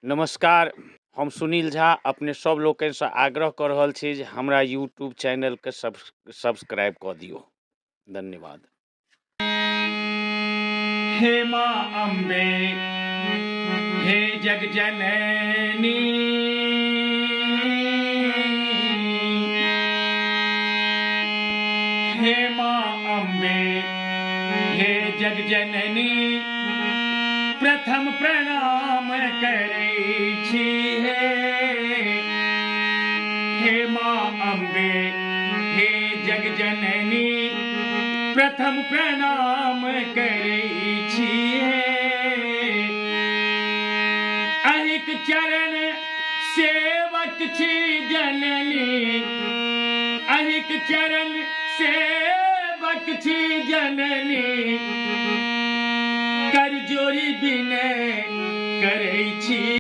नमस्कार। हम सुनील झा अपने सब लोकनिसँ आग्रह कऽ रहल छी जे हमरा यूट्यूब चैनलके सब्सक्राइब कऽ दियौ। धन्यवाद। हे माँ अम्बे, हे जग जननी, हे माँ अम्बे, हे जग जननी, प्रथम प्रणाम करै छी हे माँ अम्बे, हे जग जननी, प्रथम प्रणाम करै छी अहिक चरण सेवक छी जननी, अहिक चरण सेवक छी जननी, कर जोड़ी बिनय करै छी।